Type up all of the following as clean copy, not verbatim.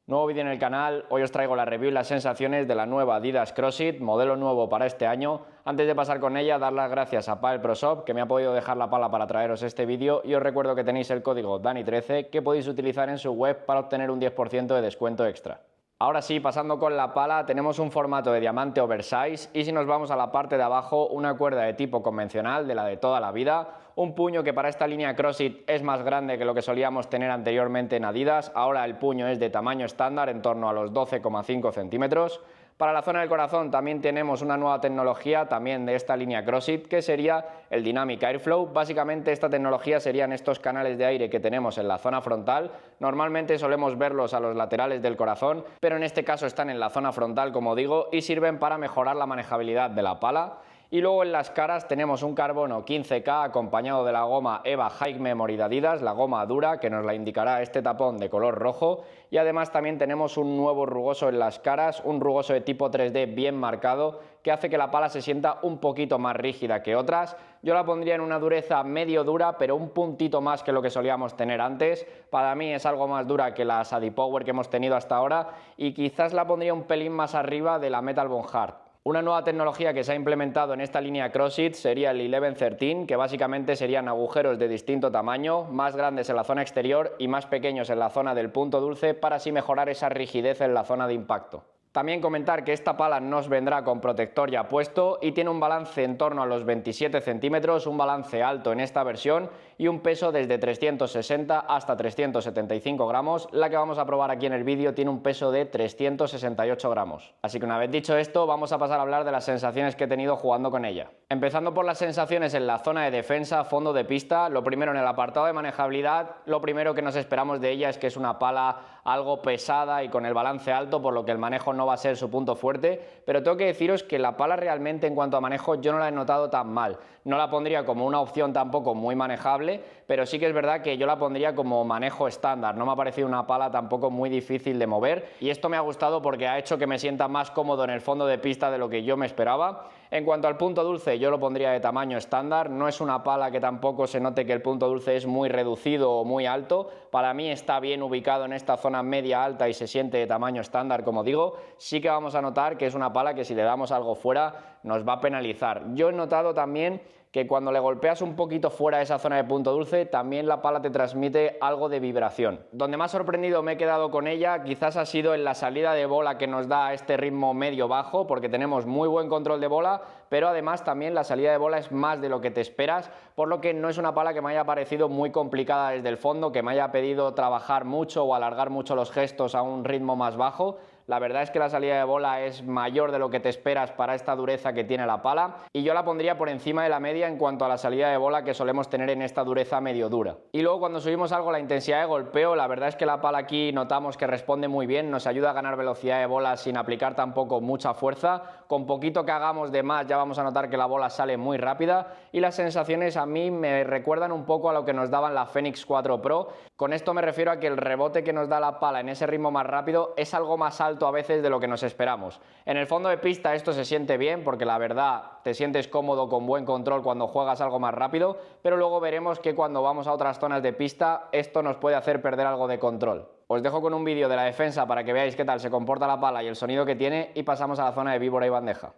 Nuevo vídeo en el canal, hoy os traigo la review y las sensaciones de la nueva Adidas CrossFit, modelo nuevo para este año. Antes de pasar con ella, dar las gracias a Padel Pro Shop, que me ha podido dejar la pala para traeros este vídeo, y os recuerdo que tenéis el código DANI13 que podéis utilizar en su web para obtener un 10% de descuento extra. Ahora sí, pasando con la pala, tenemos un formato de diamante oversize y si nos vamos a la parte de abajo, una cuerda de tipo convencional, de la de toda la vida, un puño que para esta línea CrossFit es más grande que lo que solíamos tener anteriormente en Adidas, ahora el puño es de tamaño estándar, en torno a los 12,5 centímetros. Para la zona del corazón también tenemos una nueva tecnología también de esta línea CrossFit, que sería el Dynamic Airflow. Básicamente esta tecnología serían estos canales de aire que tenemos en la zona frontal. Normalmente solemos verlos a los laterales del corazón, pero en este caso están en la zona frontal, como digo, y sirven para mejorar la manejabilidad de la pala. Y luego en las caras tenemos un carbono 15K acompañado de la goma EVA High Memory de Adidas, la goma dura que nos la indicará este tapón de color rojo, y además también tenemos un nuevo rugoso en las caras, un rugoso de tipo 3D bien marcado que hace que la pala se sienta un poquito más rígida que otras. Yo la pondría en una dureza medio dura, pero un puntito más que lo que solíamos tener antes. Para mí es algo más dura que la Adipower que hemos tenido hasta ahora y quizás la pondría un pelín más arriba de la Metal Bone Hard. Una nueva tecnología que se ha implementado en esta línea CrossFit sería el 1113, que básicamente serían agujeros de distinto tamaño, más grandes en la zona exterior y más pequeños en la zona del punto dulce, para así mejorar esa rigidez en la zona de impacto. También comentar que esta pala nos vendrá con protector ya puesto y tiene un balance en torno a los 27 centímetros, un balance alto en esta versión y un peso desde 360 hasta 375 gramos. La que vamos a probar aquí en el vídeo tiene un peso de 368 gramos. Así que una vez dicho esto, vamos a pasar a hablar de las sensaciones que he tenido jugando con ella. Empezando por las sensaciones en la zona de defensa, fondo de pista. Lo primero, en el apartado de manejabilidad, lo primero que nos esperamos de ella es que es una pala algo pesada y con el balance alto, por lo que el manejo no va a ser su punto fuerte, pero tengo que deciros que la pala realmente en cuanto a manejo yo no la he notado tan mal. No la pondría como una opción tampoco muy manejable, pero sí que es verdad que yo la pondría como manejo estándar. No me ha parecido una pala tampoco muy difícil de mover y esto me ha gustado porque ha hecho que me sienta más cómodo en el fondo de pista de lo que yo me esperaba. En cuanto al punto dulce, yo lo pondría de tamaño estándar. No es una pala que tampoco se note que el punto dulce es muy reducido o muy alto. Para mí está bien ubicado en esta zona media alta y se siente de tamaño estándar, como digo. Sí que vamos a notar que es una pala que si le damos algo fuera nos va a penalizar. Yo he notado también que cuando le golpeas un poquito fuera de esa zona de punto dulce, también la pala te transmite algo de vibración. Donde más sorprendido me he quedado con ella quizás ha sido en la salida de bola que nos da este ritmo medio-bajo, porque tenemos muy buen control de bola, pero además también la salida de bola es más de lo que te esperas, por lo que no es una pala que me haya parecido muy complicada desde el fondo, que me haya pedido trabajar mucho o alargar mucho los gestos a un ritmo más bajo. La verdad es que la salida de bola es mayor de lo que te esperas para esta dureza que tiene la pala y yo la pondría por encima de la media en cuanto a la salida de bola que solemos tener en esta dureza medio dura. Y luego cuando subimos algo la intensidad de golpeo, la verdad es que la pala aquí notamos que responde muy bien, nos ayuda a ganar velocidad de bola sin aplicar tampoco mucha fuerza. Con poquito que hagamos de más ya vamos a notar que la bola sale muy rápida y las sensaciones a mí me recuerdan un poco a lo que nos daban la Fenix 4 Pro. Con esto me refiero a que el rebote que nos da la pala en ese ritmo más rápido es algo más alto a veces de lo que nos esperamos. En el fondo de pista esto se siente bien porque la verdad te sientes cómodo con buen control cuando juegas algo más rápido, pero luego veremos que cuando vamos a otras zonas de pista esto nos puede hacer perder algo de control. Os dejo con un vídeo de la defensa para que veáis qué tal se comporta la pala y el sonido que tiene y pasamos a la zona de víbora y bandeja.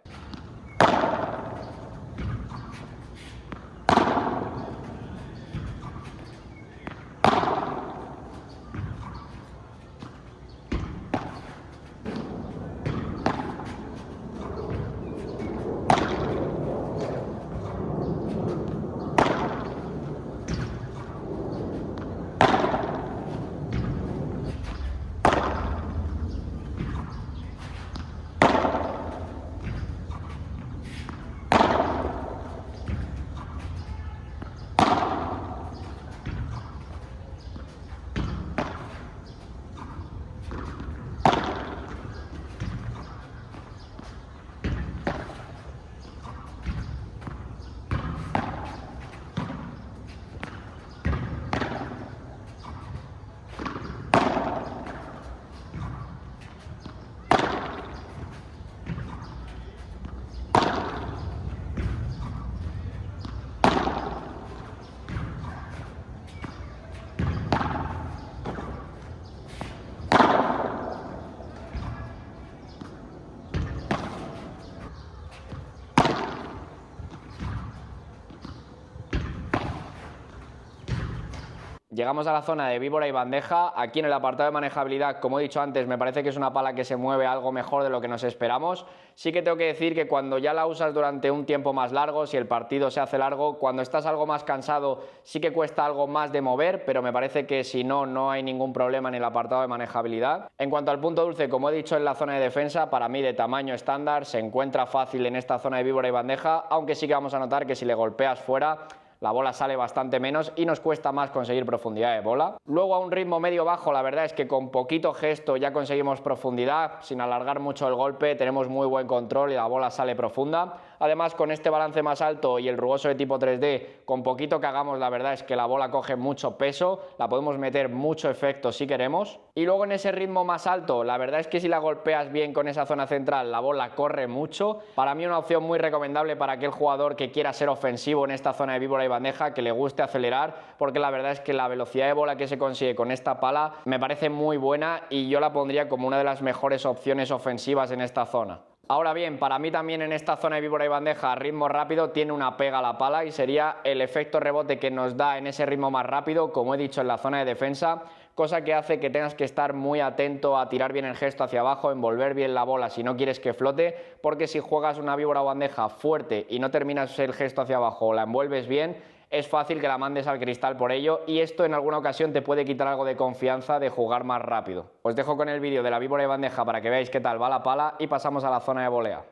Llegamos a la zona de víbora y bandeja. Aquí en el apartado de manejabilidad, como he dicho antes, me parece que es una pala que se mueve algo mejor de lo que nos esperamos. Sí que tengo que decir que cuando ya la usas durante un tiempo más largo, si el partido se hace largo, cuando estás algo más cansado sí que cuesta algo más de mover, pero me parece que si no, no hay ningún problema en el apartado de manejabilidad. En cuanto al punto dulce, como he dicho en la zona de defensa, para mí de tamaño estándar, se encuentra fácil en esta zona de víbora y bandeja, aunque sí que vamos a notar que si le golpeas fuera, la bola sale bastante menos y nos cuesta más conseguir profundidad de bola. Luego a un ritmo medio-bajo, la verdad es que con poquito gesto ya conseguimos profundidad, sin alargar mucho el golpe, tenemos muy buen control y la bola sale profunda. Además, con este balance más alto y el rugoso de tipo 3D, con poquito que hagamos, la verdad es que la bola coge mucho peso, la podemos meter mucho efecto si queremos. Y luego en ese ritmo más alto, la verdad es que si la golpeas bien con esa zona central, la bola corre mucho. Para mí una opción muy recomendable para aquel jugador que quiera ser ofensivo en esta zona de víbora y bandeja, que le guste acelerar, porque la verdad es que la velocidad de bola que se consigue con esta pala me parece muy buena y yo la pondría como una de las mejores opciones ofensivas en esta zona. Ahora bien, para mí también en esta zona de víbora y bandeja a ritmo rápido tiene una pega a la pala y sería el efecto rebote que nos da en ese ritmo más rápido, como he dicho en la zona de defensa, cosa que hace que tengas que estar muy atento a tirar bien el gesto hacia abajo, envolver bien la bola si no quieres que flote, porque si juegas una víbora o bandeja fuerte y no terminas el gesto hacia abajo o la envuelves bien, es fácil que la mandes al cristal por ello y esto en alguna ocasión te puede quitar algo de confianza de jugar más rápido. Os dejo con el vídeo de la víbora y bandeja para que veáis qué tal va la pala y pasamos a la zona de volea.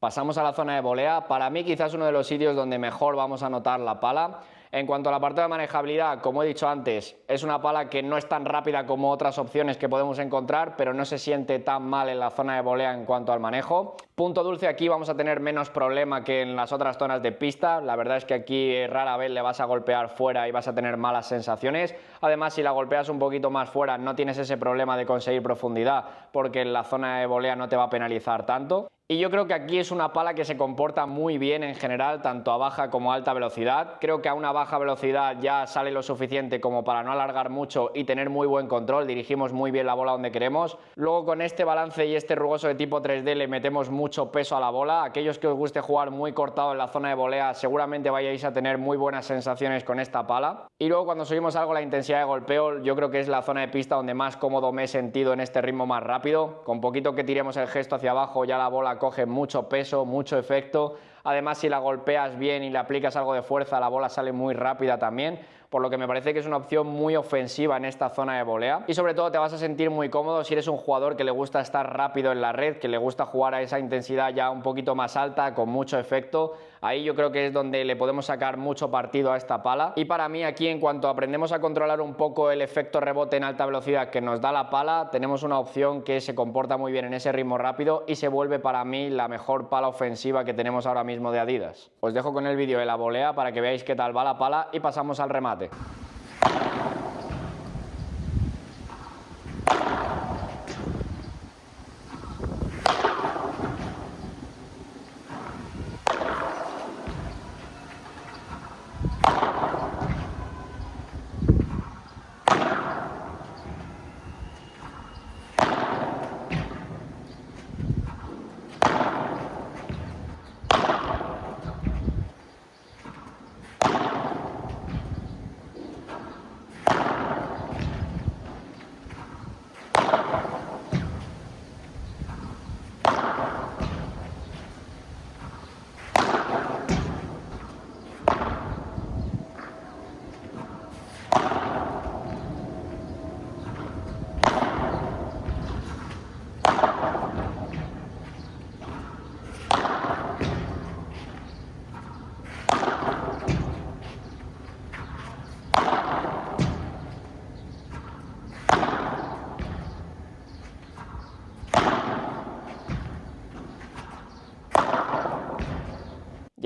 Pasamos a la zona de volea. Para mí quizás uno de los sitios donde mejor vamos a notar la pala. En cuanto al apartado de manejabilidad, como he dicho antes, es una pala que no es tan rápida como otras opciones que podemos encontrar, pero no se siente tan mal en la zona de volea en cuanto al manejo. Punto dulce, aquí vamos a tener menos problema que en las otras zonas de pista. La verdad es que aquí rara vez le vas a golpear fuera y vas a tener malas sensaciones. Además, si la golpeas un poquito más fuera, no tienes ese problema de conseguir profundidad, porque en la zona de volea no te va a penalizar tanto. Y yo creo que aquí es una pala que se comporta muy bien en general, tanto a baja como a alta velocidad. Creo que a una baja velocidad ya sale lo suficiente como para no alargar mucho y tener muy buen control, dirigimos muy bien la bola donde queremos. Luego con este balance y este rugoso de tipo 3D le metemos mucho peso a la bola. Aquellos que os guste jugar muy cortado en la zona de volea seguramente vayáis a tener muy buenas sensaciones con esta pala. Y luego cuando subimos algo la intensidad de golpeo, yo creo que es la zona de pista donde más cómodo me he sentido en este ritmo más rápido. Con poquito que tiremos el gesto hacia abajo ya la bola coge mucho peso, mucho efecto. Además, si la golpeas bien y le aplicas algo de fuerza, la bola sale muy rápida también, por lo que me parece que es una opción muy ofensiva en esta zona de volea. Y sobre todo te vas a sentir muy cómodo si eres un jugador que le gusta estar rápido en la red, que le gusta jugar a esa intensidad ya un poquito más alta, con mucho efecto. Ahí yo creo que es donde le podemos sacar mucho partido a esta pala. Y para mí aquí, en cuanto aprendemos a controlar un poco el efecto rebote en alta velocidad que nos da la pala, tenemos una opción que se comporta muy bien en ese ritmo rápido y se vuelve para mí la mejor pala ofensiva que tenemos ahora mismo de Adidas. Os dejo con el vídeo de la volea para que veáis qué tal va la pala y pasamos al remate.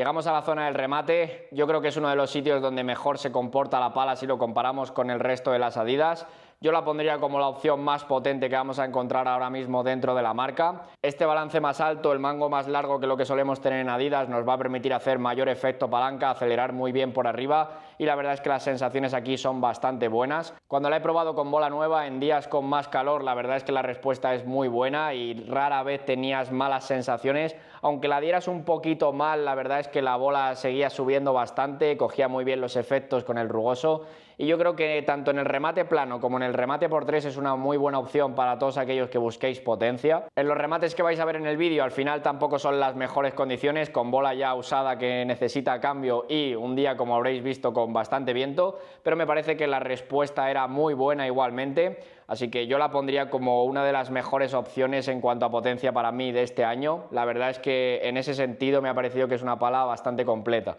Llegamos a la zona del remate. Yo creo que es uno de los sitios donde mejor se comporta la pala si lo comparamos con el resto de las Adidas. Yo la pondría como la opción más potente que vamos a encontrar ahora mismo dentro de la marca. Este balance más alto, el mango más largo que lo que solemos tener en Adidas, nos va a permitir hacer mayor efecto palanca, acelerar muy bien por arriba, y la verdad es que las sensaciones aquí son bastante buenas. Cuando la he probado con bola nueva en días con más calor, la verdad es que la respuesta es muy buena y rara vez tenías malas sensaciones. Aunque la dieras un poquito mal, la verdad es que la bola seguía subiendo bastante, cogía muy bien los efectos con el rugoso, y yo creo que tanto en el remate plano como en el remate por 3 es una muy buena opción para todos aquellos que busquéis potencia. En los remates que vais a ver en el vídeo al final tampoco son las mejores condiciones, con bola ya usada que necesita cambio y un día, como habréis visto, con bastante viento, pero me parece que la respuesta era muy buena igualmente, así que yo la pondría como una de las mejores opciones en cuanto a potencia para mí de este año. La verdad es que en ese sentido me ha parecido que es una pala bastante completa.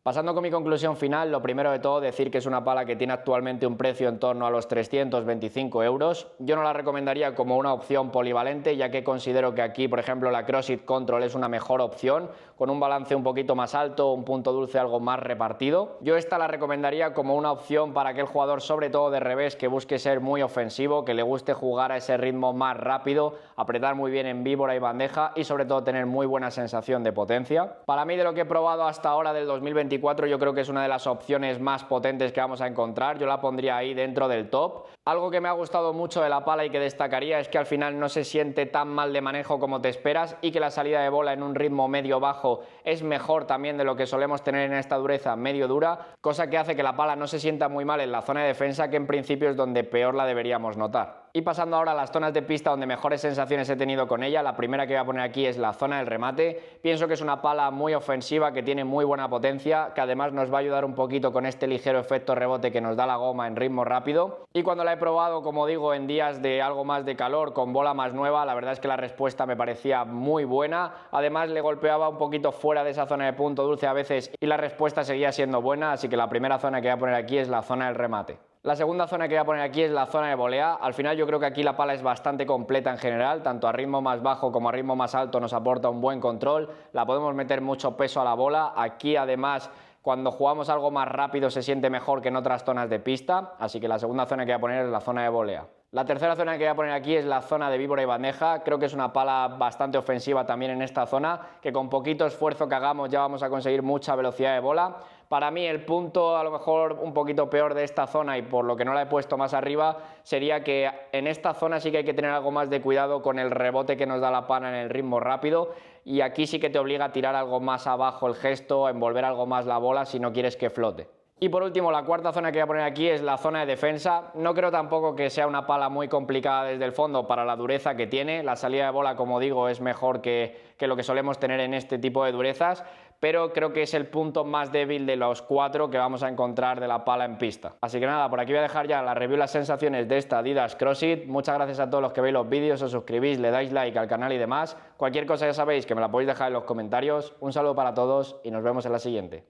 Pasando con mi conclusión final, lo primero de todo decir que es una pala que tiene actualmente un precio en torno a los 325 euros. Yo no la recomendaría como una opción polivalente, ya que considero que aquí, por ejemplo, la CrossFit Control es una mejor opción, con un balance un poquito más alto, un punto dulce algo más repartido. Yo esta la recomendaría como una opción para aquel jugador, sobre todo de revés, que busque ser muy ofensivo, que le guste jugar a ese ritmo más rápido, apretar muy bien en víbora y bandeja y sobre todo tener muy buena sensación de potencia. Para mí, de lo que he probado hasta ahora del 2024, yo creo que es una de las opciones más potentes que vamos a encontrar. Yo la pondría ahí dentro del top. Algo que me ha gustado mucho de la pala y que destacaría es que al final no se siente tan mal de manejo como te esperas, y que la salida de bola en un ritmo medio-bajo es mejor también de lo que solemos tener en esta dureza medio-dura, cosa que hace que la pala no se sienta muy mal en la zona de defensa, que en principio es donde peor la deberíamos notar. Y pasando ahora a las zonas de pista donde mejores sensaciones he tenido con ella, la primera que voy a poner aquí es la zona del remate. Pienso que es una pala muy ofensiva, que tiene muy buena potencia, que además nos va a ayudar un poquito con este ligero efecto rebote que nos da la goma en ritmo rápido. Y cuando la he probado, como digo, en días de algo más de calor, con bola más nueva, la verdad es que la respuesta me parecía muy buena. Además le golpeaba un poquito fuera de esa zona de punto dulce a veces y la respuesta seguía siendo buena, así que la primera zona que voy a poner aquí es la zona del remate. La segunda zona que voy a poner aquí es la zona de volea. Al final yo creo que aquí la pala es bastante completa en general, tanto a ritmo más bajo como a ritmo más alto nos aporta un buen control, la podemos meter mucho peso a la bola. Aquí además, cuando jugamos algo más rápido se siente mejor que en otras zonas de pista, así que la segunda zona que voy a poner es la zona de volea. La tercera zona que voy a poner aquí es la zona de víbora y bandeja. Creo que es una pala bastante ofensiva también en esta zona, que con poquito esfuerzo que hagamos ya vamos a conseguir mucha velocidad de bola. Para mí el punto a lo mejor un poquito peor de esta zona, y por lo que no la he puesto más arriba, sería que en esta zona sí que hay que tener algo más de cuidado con el rebote que nos da la pala en el ritmo rápido, y aquí sí que te obliga a tirar algo más abajo el gesto, a envolver algo más la bola si no quieres que flote. Y por último, la cuarta zona que voy a poner aquí es la zona de defensa. No creo tampoco que sea una pala muy complicada desde el fondo para la dureza que tiene. La salida de bola, como digo, es mejor que lo que solemos tener en este tipo de durezas, pero creo que es el punto más débil de los 4 que vamos a encontrar de la pala en pista. Así que nada, por aquí voy a dejar ya la review y las sensaciones de esta Adidas CrossFit. Muchas gracias a todos los que veis los vídeos, os suscribís, le dais like al canal y demás. Cualquier cosa ya sabéis que me la podéis dejar en los comentarios. Un saludo para todos y nos vemos en la siguiente.